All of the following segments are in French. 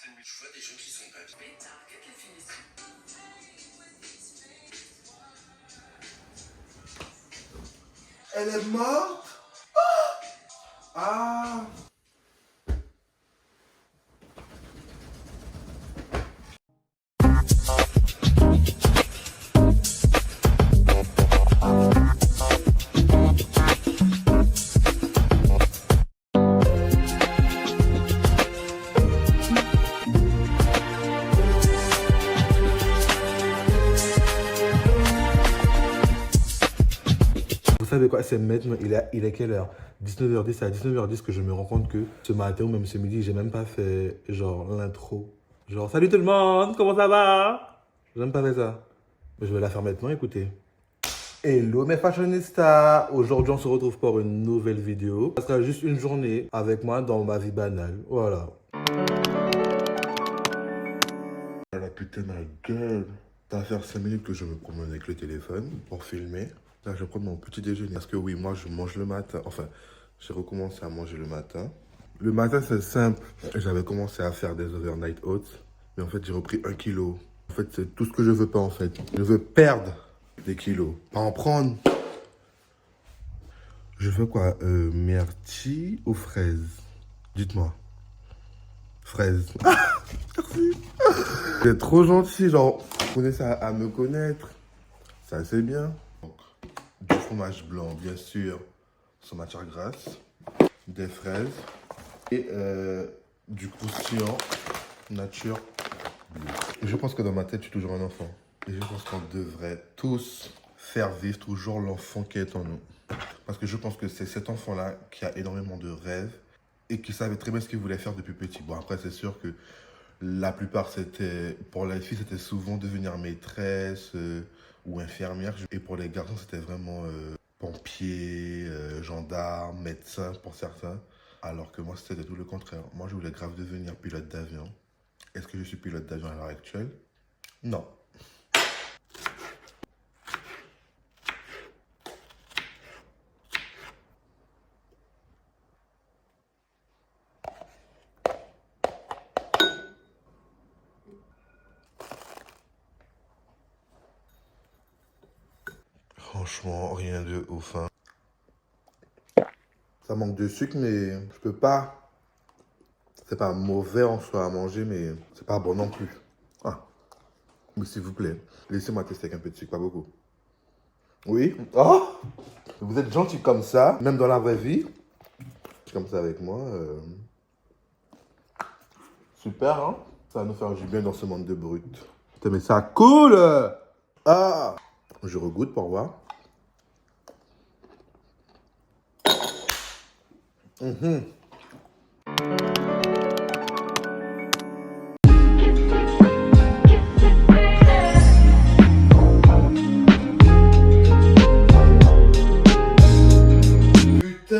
Je vois des gens qui sont pas bien. Elle est morte? Ah! Vous savez quoi, c'est maintenant, il est quelle heure? 19h10, c'est à 19h10 que je me rends compte que ce matin ou même ce midi, j'ai même pas fait genre l'intro. Genre, salut tout le monde, comment ça va? J'ai même pas fait ça. Mais je vais la faire maintenant, écoutez. Hello mes fashionistas! Aujourd'hui, on se retrouve pour une nouvelle vidéo. Ça sera juste une journée avec moi dans ma vie banale. Voilà. La putain, ma gueule! Ça va faire 5 minutes que je me promène avec le téléphone pour filmer. Là, je vais prendre mon petit déjeuner. Parce que oui, moi, je mange le matin. Enfin, j'ai recommencé à manger le matin. Le matin, c'est simple. J'avais commencé à faire des overnight oats. Mais en fait, j'ai repris 1 kilo. En fait, c'est tout ce que je veux pas, en fait. Je veux perdre des kilos. Pas en prendre. Je veux quoi? Myrtille ou fraise? Dites-moi. Fraise. Merci. C'est trop gentil, genre, vous connaissez à me connaître. Ça, c'est bien. Donc, du fromage blanc, bien sûr, sans matière grasse. Des fraises. Et du croustillant nature bio. Et je pense que dans ma tête, je suis toujours un enfant. Et je pense qu'on devrait tous faire vivre toujours l'enfant qui est en nous. Parce que je pense que c'est cet enfant-là qui a énormément de rêves et qui savait très bien ce qu'il voulait faire depuis petit. Bon, après, c'est sûr que la plupart, c'était, pour les filles, c'était souvent devenir maîtresse ou infirmière. Et pour les garçons, c'était vraiment pompier, gendarme, médecin pour certains. Alors que moi, c'était tout le contraire. Moi, je voulais grave devenir pilote d'avion. Est-ce que je suis pilote d'avion à l'heure actuelle? Non. Franchement, rien de ouf, hein. Ça manque de sucre, mais je peux pas. C'est pas mauvais en soi à manger, mais c'est pas bon non plus. Ah, mais s'il vous plaît, laissez-moi tester avec un peu de sucre, pas beaucoup. Oui? Oh! Vous êtes gentil comme ça, même dans la vraie vie. Comme ça avec moi. Super, hein? Ça va nous faire du bien dans ce monde de brut. Putain, mais ça coule! Ah! Je regoute pour voir. Putain,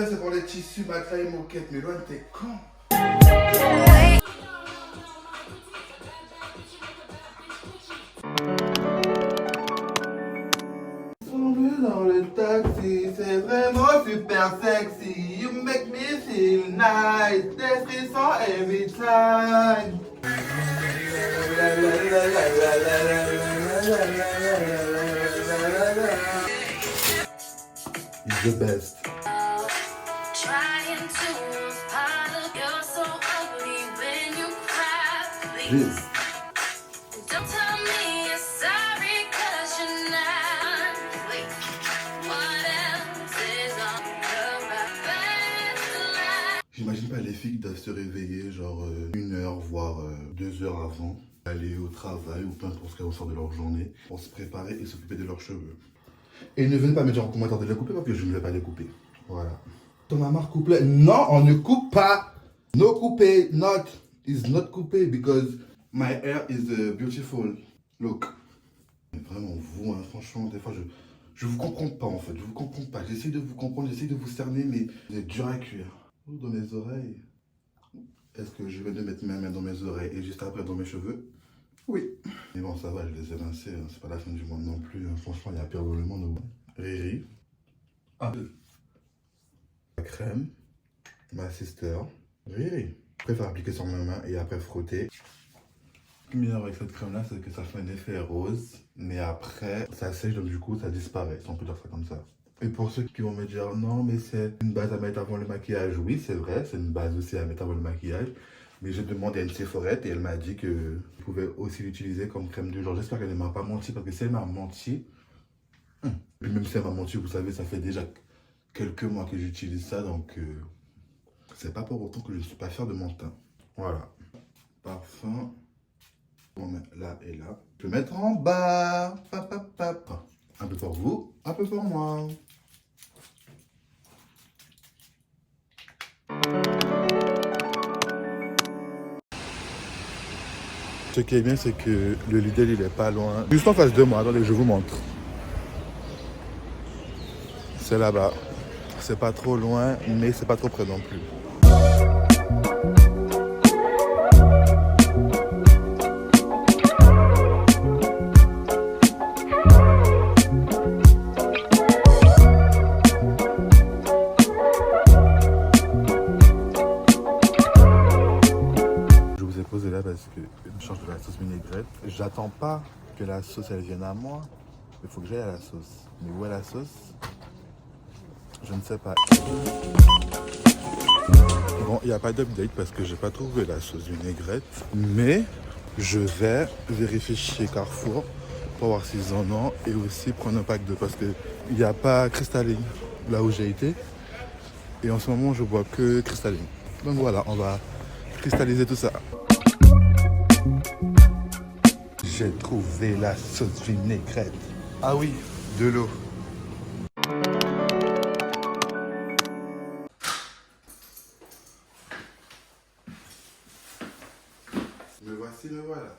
c'est pour les tissus, matelas et moquettes. Mais loin, t'es con. Dans le taxi, c'est vraiment super sexy. You make me feel nice. Des frissons every time. It's the best. Please. J'imagine pas les filles qui doivent se réveiller genre 1 heure, voire 2 heures avant, aller au travail ou peu importe ce qu'elles ressortent de leur journée pour se préparer et s'occuper de leurs cheveux. Et ne venez pas me dire en commentaire de les couper parce que je ne vais pas les couper. Voilà. Thomas Marc coupe-les. Non, on ne coupe pas. No couper, not. Is not coupé because my hair is beautiful. Look. Mais vraiment, vous, hein, franchement, des fois, je vous comprends pas en fait. Je vous comprends pas. J'essaie de vous comprendre, j'essaie de vous cerner, mais vous êtes dur à cuire. Dans mes oreilles. Est-ce que je vais de mettre ma main dans mes oreilles et juste après dans mes cheveux? Oui. Mais bon, ça va, je les ai rincés. Hein. C'est pas la fin du monde non plus. Hein. Franchement, il y a pire dans le monde. Riri. Ah. La crème. Ma sister. Riri. Je préfère appliquer sur mes mains et après frotter. Ce qui est bien avec cette crème-là, c'est que ça fait un effet rose, mais après, ça sèche, donc du coup, ça disparaît, si on peut dire ça comme ça. Et pour ceux qui vont me dire, non, mais c'est une base à mettre avant le maquillage, oui, c'est vrai, c'est une base aussi à mettre avant le maquillage. Mais j'ai demandé à une Sephorette et elle m'a dit que je pouvais aussi l'utiliser comme crème du jour. J'espère qu'elle ne m'a pas menti, parce que si elle m'a menti, puis même si elle m'a menti, vous savez, ça fait déjà quelques mois que j'utilise ça, donc c'est pas pour autant que je ne suis pas fier de mon teint. Voilà. Parfum. On met là et là. Je vais mettre en bas. Pap, pap, pap. Un peu pour vous, un peu pour moi. Ce qui est bien, c'est que le Lidl, il est pas loin. Juste en face de moi, attendez, je vous montre. C'est là-bas. C'est pas trop loin, mais c'est pas trop près non plus. Je vous ai posé là parce que je change de la sauce vinaigrette. J'attends pas que la sauce elle vienne à moi. Il faut que j'aille à la sauce. Mais où est la sauce? Je ne sais pas. Bon, il n'y a pas d'update parce que j'ai pas trouvé la sauce vinaigrette. Mais je vais vérifier chez Carrefour pour voir s'ils en ont et aussi prendre un pack de parce qu'il n'y a pas cristalline là où j'ai été. Et en ce moment, je bois que cristalline. Donc voilà, on va cristalliser tout ça. J'ai trouvé la sauce vinaigrette. Ah oui, de l'eau. Me voici, me voilà.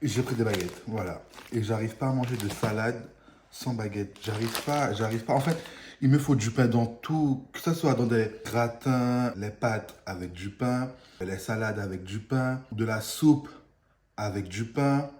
J'ai pris des baguettes, voilà. Et j'arrive pas à manger de salade sans baguette. J'arrive pas. En fait, il me faut du pain dans tout, que ce soit dans des gratins, les pâtes avec du pain, les salades avec du pain, de la soupe avec du pain.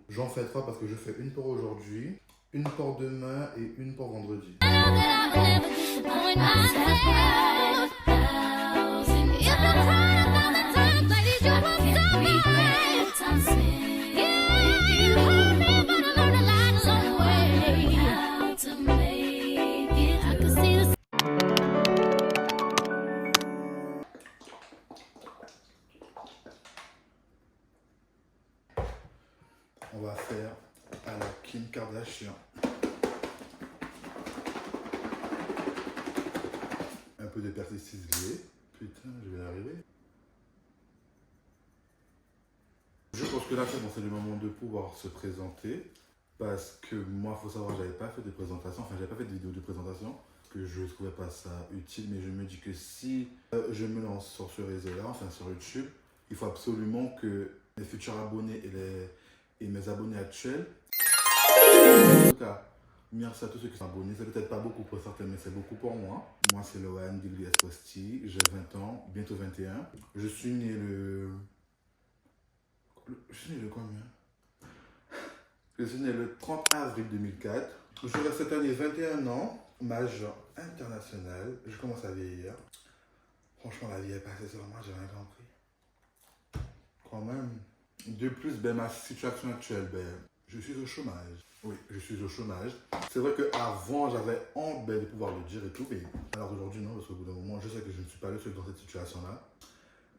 J'en fais 3 parce que je fais une pour aujourd'hui, une pour demain et une pour vendredi. On va faire à la Kim Kardashian. Un peu de persil ciselé. Putain, je vais y arriver. Je pense que là, c'est le moment de pouvoir se présenter. Parce que moi, il faut savoir, j'avais pas fait de présentation. Enfin, j'avais pas fait de vidéo de présentation. Que je ne trouvais pas ça utile. Mais je me dis que si je me lance sur ce réseau-là, enfin sur YouTube, il faut absolument que mes futurs abonnés et mes abonnés actuels. En tout cas, merci à tous ceux qui sont abonnés. C'est peut-être pas beaucoup pour certains, mais c'est beaucoup pour moi. Moi, c'est Lohan Gilby Esposti. J'ai 20 ans, bientôt 21. Je suis né le. Je suis né le combien? Je suis né le 30 avril 2004. J'aurai cette année 21 ans, major international. Je commence à vieillir. Franchement, la vie est passée sur moi, j'ai rien compris. Quand même. De plus, ben, ma situation actuelle, ben, je suis au chômage. Oui, je suis au chômage. C'est vrai qu'avant, j'avais honte de pouvoir le dire et tout. Mais alors aujourd'hui, non, parce qu'au bout d'un moment, je sais que je ne suis pas le seul dans cette situation-là.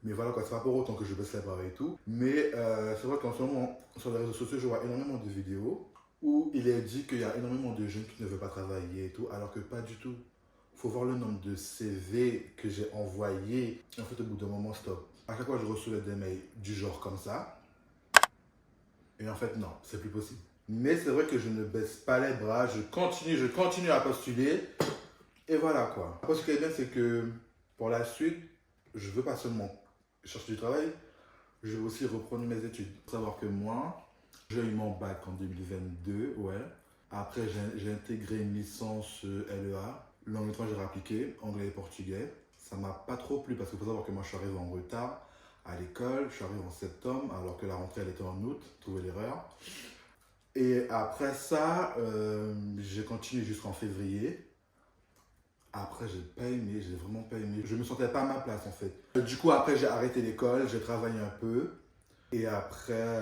Mais voilà quoi, c'est pas pour autant que je baisse les bras et tout. Mais c'est vrai qu'en ce moment, sur les réseaux sociaux, je vois énormément de vidéos où il est dit qu'il y a énormément de jeunes qui ne veulent pas travailler et tout, alors que pas du tout. Il faut voir le nombre de CV que j'ai envoyés. Et en fait, au bout d'un moment, stop. À chaque fois, je recevais des mails du genre comme ça. Et en fait, non, c'est plus possible. Mais c'est vrai que je ne baisse pas les bras, je continue à postuler. Et voilà quoi. Après, ce qui est bien, c'est que pour la suite, je veux pas seulement chercher du travail, je veux aussi reprendre mes études. Il faut savoir que moi, j'ai eu mon bac en 2022, ouais. Après, j'ai intégré une licence LEA, langue étrangère appliquée, anglais et portugais. Ça m'a pas trop plu parce qu'il faut savoir que moi, je suis arrivé en retard à l'école. Je suis arrivé en septembre alors que la rentrée, elle était en août. Trouvez l'erreur. Et après ça, j'ai continué jusqu'en février. Après, j'ai pas aimé, j'ai vraiment pas aimé. Je me sentais pas à ma place en fait. Du coup, après, j'ai arrêté l'école, j'ai travaillé un peu. Et après,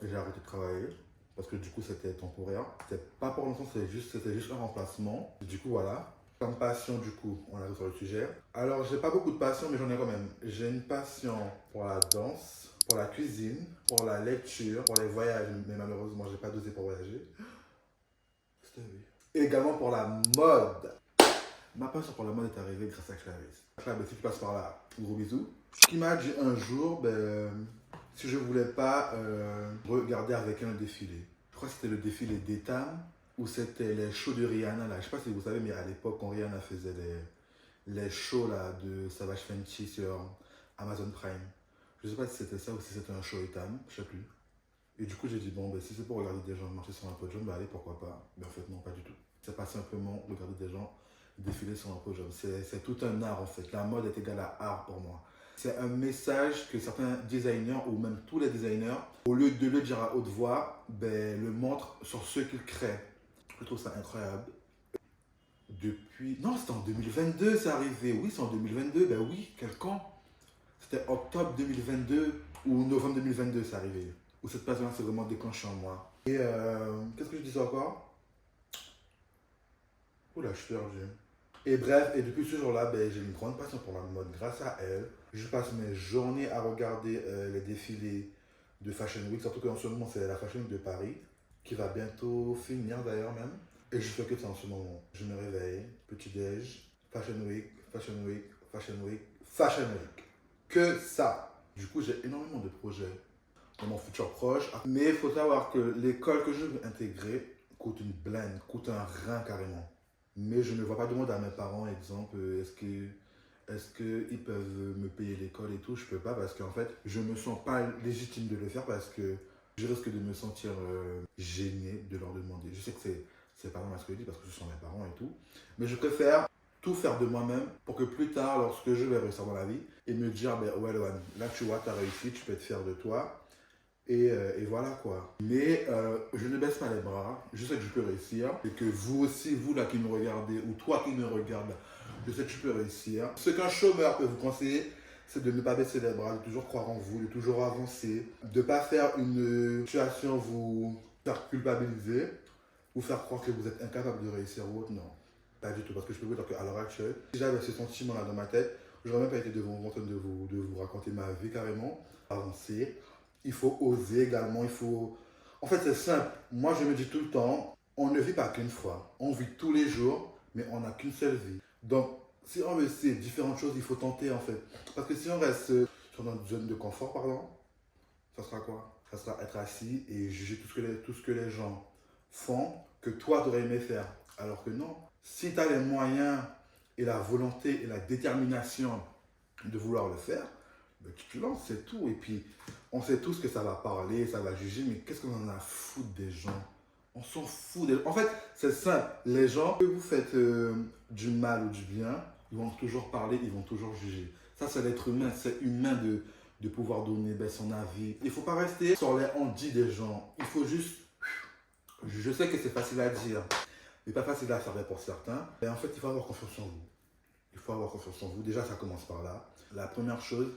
j'ai arrêté de travailler. Parce que du coup, c'était temporaire. C'était pas pour longtemps, c'était juste un remplacement. Et du coup, voilà. Comme passion, du coup, on arrive sur le sujet. Alors, j'ai pas beaucoup de passion, mais j'en ai quand même. J'ai une passion pour la danse, pour la cuisine, pour la lecture, pour les voyages. Mais malheureusement, j'ai pas dosé pour voyager. C'était oui. Et également pour la mode. Ma passion pour la mode est arrivée grâce à Clarisse. Clarisse, si tu passes par là, gros bisous. Qui m'a dit un jour, si je voulais pas regarder avec un défilé. Je crois que c'était le défilé d'Etam ou c'était les shows de Rihanna là. Je sais pas si vous savez, mais à l'époque quand Rihanna faisait les shows là de Savage Fenty sur Amazon Prime. Je sais pas si c'était ça ou si c'était un show Etam, je sais plus. Et du coup j'ai dit bon si c'est pour regarder des gens marcher sur un podium, allez pourquoi pas. Mais en fait non, pas du tout. C'est pas simplement regarder des gens défiler sur un podium. C'est tout un art en fait. La mode est égale à art pour moi. C'est un message que certains designers, ou même tous les designers, au lieu de le dire à haute voix, le montrent sur ce qu'ils créent. Je trouve ça incroyable. Depuis... Non, c'était en 2022, c'est arrivé. Oui, c'est en 2022. Ben oui, quel camp? C'était octobre 2022 ou novembre 2022, c'est arrivé. Où cette passion s'est vraiment déclenchée en moi. Et qu'est-ce que je disais encore? Oula, je suis perdu. Et bref, et depuis ce jour-là, j'ai une grande passion pour la mode grâce à elle. Je passe mes journées à regarder les défilés de Fashion Week, surtout qu'en ce moment, c'est la Fashion Week de Paris, qui va bientôt finir d'ailleurs même. Et je fais que ça en ce moment. Je me réveille, petit-déj, Fashion Week, Fashion Week, Fashion Week, Fashion Week. Que ça. Du coup, j'ai énormément de projets dans mon futur proche. Mais il faut savoir que l'école que je veux intégrer coûte une blinde, coûte un rein carrément. Mais je ne vais pas demander à mes parents, exemple, est-ce qu'ils peuvent me payer l'école et tout. Je peux pas parce qu'en fait, je me sens pas légitime de le faire parce que je risque de me sentir gêné de leur demander. Je sais que c'est pas normal ce que je dis parce que ce sont mes parents et tout. Mais je préfère tout faire de moi-même pour que plus tard, lorsque je vais réussir dans la vie, et me dire, ouais, Lohan, là tu vois, tu as réussi, tu peux être fier de toi. Et voilà quoi. Mais je ne baisse pas les bras. Je sais que je peux réussir. Et que vous aussi, vous là qui me regardez, ou toi qui me regardes, je sais que tu peux réussir. Ce qu'un chômeur peut vous conseiller, c'est de ne pas baisser les bras, de toujours croire en vous, de toujours avancer, de ne pas faire une situation vous faire culpabiliser, ou faire croire que vous êtes incapable de réussir ou autre. Non, pas du tout. Parce que je peux vous dire qu'à l'heure actuelle, si j'avais ce sentiment là dans ma tête, je n'aurais même pas été devant vous en train de vous raconter ma vie carrément. Avancer. Il faut oser également, il faut... En fait, c'est simple. Moi, je me dis tout le temps, on ne vit pas qu'une fois. On vit tous les jours, mais on n'a qu'une seule vie. Donc, si on veut essayer différentes choses, il faut tenter, en fait. Parce que si on reste sur notre zone de confort, pardon, ça sera quoi? Ça sera être assis et juger tout ce que les gens font, que toi, tu aurais aimé faire. Alors que non. Si tu as les moyens et la volonté et la détermination de vouloir le faire, tu te lances, c'est tout. Et puis, on sait tous que ça va parler, ça va juger, mais qu'est-ce qu'on en a à foutre des gens? On s'en fout des gens. En fait, c'est simple. Les gens, que vous faites du mal ou du bien, ils vont toujours parler, ils vont toujours juger. Ça, c'est l'être humain. C'est humain de pouvoir donner son avis. Il ne faut pas rester sur les on-dit des gens. Il faut juste... Je sais que c'est facile à dire, mais pas facile à faire pour certains. Et en fait, il faut avoir confiance en vous. Il faut avoir confiance en vous. Déjà, ça commence par là. La première chose,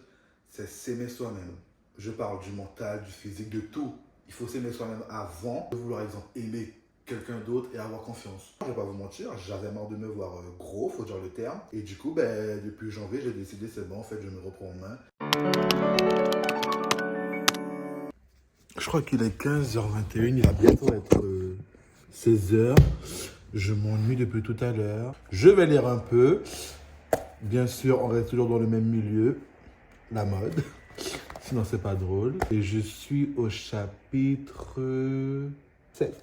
c'est s'aimer soi-même. Je parle du mental, du physique, de tout. Il faut s'aimer soi-même avant de vouloir, exemple, aimer quelqu'un d'autre et avoir confiance. Je vais pas vous mentir, j'avais marre de me voir gros, faut dire le terme. Et du coup, ben, depuis janvier, j'ai décidé, c'est bon, en fait, je me reprends en main. Je crois qu'il est 15h21, il va bientôt être 16h. Je m'ennuie depuis tout à l'heure. Je vais lire un peu. Bien sûr, on reste toujours dans le même milieu, la mode. Sinon, c'est pas drôle. Et je suis au chapitre 7.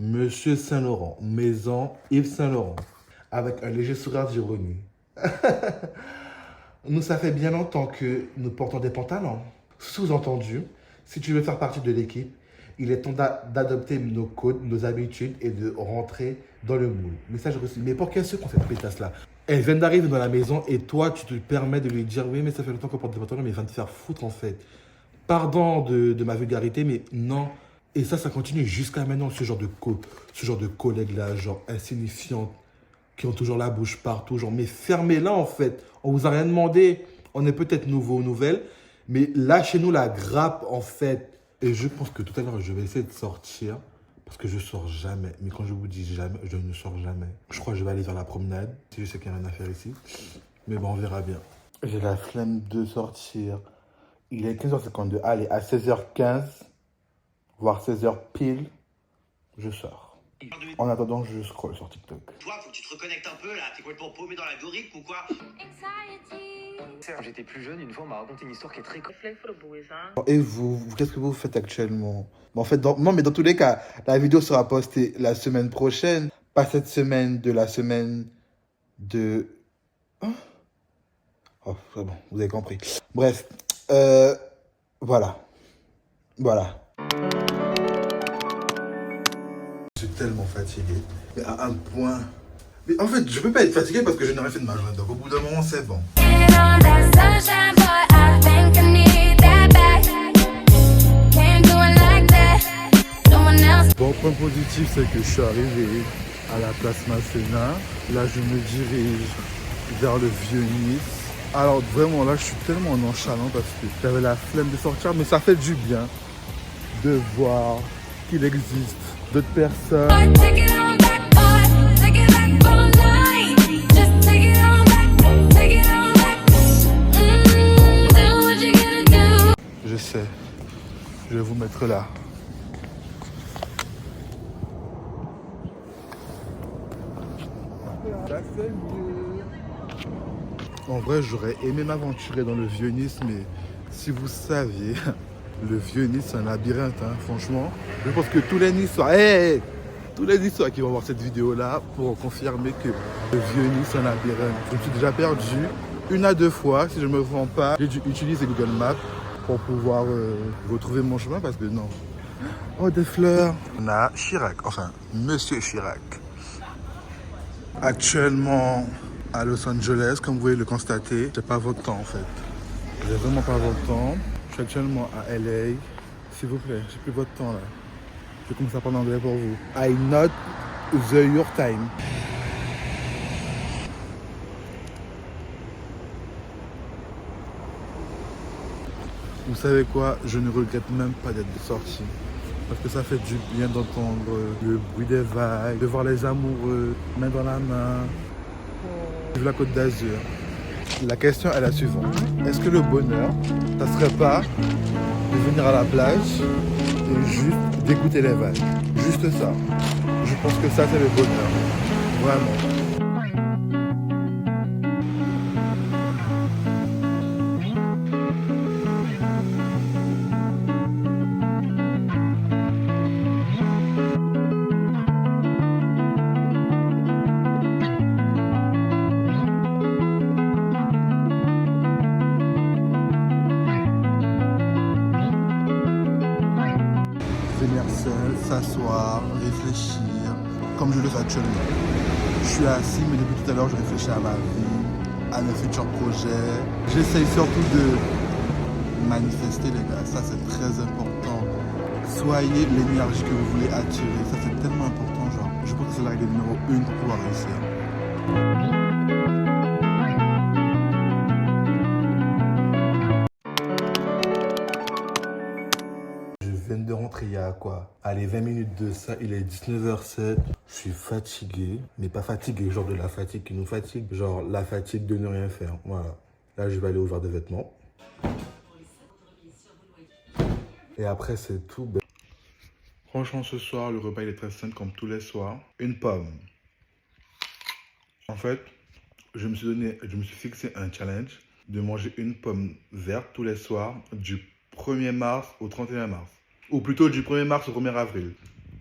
Monsieur Saint-Laurent, maison Yves Saint-Laurent, avec un léger sourire d'ironie. Nous, ça fait bien longtemps que nous portons des pantalons. Sous-entendu, si tu veux faire partie de l'équipe, il est temps d'adopter nos codes, nos habitudes et de rentrer dans le moule. Message reçu. Mais pour qu'est-ce qu'on cette pétasse-là? Elle vient d'arriver dans la maison et toi, tu te permets de lui dire « Oui, mais ça fait longtemps qu'on porte des pantalons, mais il vient de te faire foutre en fait. » Pardon de ma vulgarité, mais non. Et ça continue jusqu'à maintenant, ce genre de collègues-là, genre insignifiantes, qui ont toujours la bouche partout, genre, mais fermez-la en fait. On vous a rien demandé. On est peut-être nouveaux ou nouvelles, mais lâchez-nous la grappe en fait. Et je pense que tout à l'heure, je vais essayer de sortir, parce que je sors jamais. Mais quand je vous dis jamais, je ne sors jamais. Je crois que je vais aller vers la promenade, si je sais qu'il n'y a rien à faire ici. Mais bon, on verra bien. J'ai la flemme de sortir. Il est 15h52. Allez, à 16h15, voire 16h pile, je sors. En attendant, je scroll sur TikTok. Toi, faut que tu te reconnectes un peu là, t'es complètement paumé dans l'algorithme ou quoi? Quand j'étais plus jeune, une fois, on m'a raconté une histoire qui est très... Et vous qu'est-ce que vous faites actuellement? En fait, non, mais dans tous les cas, la vidéo sera postée la semaine prochaine, pas cette semaine de la semaine de... Hein? Oh, c'est bon, vous avez compris. Bref, voilà. Je suis tellement fatigué, mais à un point... Mais en fait, je peux pas être fatigué parce que je n'ai rien fait de ma journée, donc au bout d'un moment, c'est bon. Bon, point positif, c'est que je suis arrivé à la place Masséna. Là, je me dirige vers le Vieux-Nice. Alors, vraiment, là, je suis tellement nonchalant parce que j'avais la flemme de sortir, mais ça fait du bien de voir qu'il existe d'autres personnes. Je sais, je vais vous mettre là. Ça fait mieux. En vrai, j'aurais aimé m'aventurer dans le Vieux-Nice, mais si vous saviez, le Vieux-Nice, c'est un labyrinthe, hein, franchement. Je pense que tous les Niçois, tous les Niçois qui vont voir cette vidéo-là pourront confirmer que le Vieux-Nice, c'est un labyrinthe. Je me suis déjà perdu 1 à 2 fois, si je ne me trompe pas. J'ai dû utiliser Google Maps pour pouvoir retrouver mon chemin, parce que non. Oh, des fleurs. On a Chirac, enfin, Monsieur Chirac. Actuellement à Los Angeles, comme vous pouvez le constater, j'ai pas votre temps en fait. J'ai vraiment pas votre temps. Je suis actuellement à LA. S'il vous plaît, j'ai plus votre temps là. Je commence à parler anglais pour vous. I not your time. Vous savez quoi? Je ne regrette même pas d'être sorti. Parce que ça fait du bien d'entendre le bruit des vagues, de voir les amoureux, main dans la main. Vive la Côte d'Azur. La question est la suivante. Est-ce que le bonheur, ça serait pas de venir à la plage et juste d'écouter les vagues? Juste ça. Je pense que ça, c'est le bonheur. Vraiment. Venir seul, s'asseoir, réfléchir, comme je le fais actuellement. Je suis assis, mais depuis tout à l'heure, je réfléchis à ma vie, à mes futurs projets. J'essaye surtout de manifester, les gars. Ça, c'est très important. Soyez l'énergie que vous voulez attirer. Ça, c'est tellement important, genre. Je pense que c'est la règle numéro 1 pour pouvoir réussir. viens de rentrer il y a quoi? Allez, 20 minutes de ça, il est 19h07. Je suis fatigué, mais pas fatigué, genre de la fatigue qui nous fatigue, genre la fatigue de ne rien faire. Voilà. Là, je vais aller ouvrir des vêtements. Et après, c'est tout. Franchement, ce soir, le repas il est très simple comme tous les soirs. Une pomme. En fait, je me suis fixé un challenge de manger une pomme verte tous les soirs du 1er mars au 31 mars. Ou plutôt du 1er mars au 1er avril.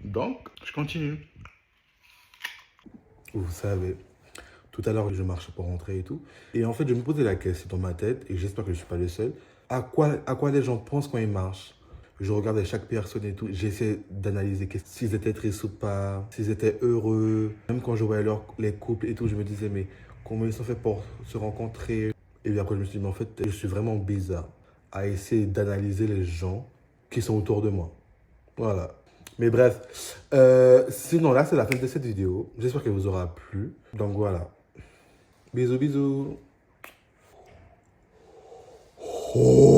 Donc, je continue. Vous savez, tout à l'heure, je marchais pour rentrer et tout. Et en fait, je me posais la question dans ma tête, et j'espère que je ne suis pas le seul. À quoi les gens pensent quand ils marchent? Je regardais chaque personne et tout. J'essaie d'analyser s'ils étaient tristes ou pas, s'ils étaient heureux. Même quand je voyais les couples et tout, je me disais, mais comment ils sont faits pour se rencontrer? Et puis après, je me suis dit, mais en fait, je suis vraiment bizarre à essayer d'analyser les gens qui sont autour de moi. Voilà. Mais bref, sinon là, c'est la fin de cette vidéo. J'espère qu'elle vous aura plu. Donc voilà. Bisous, bisous. Oh.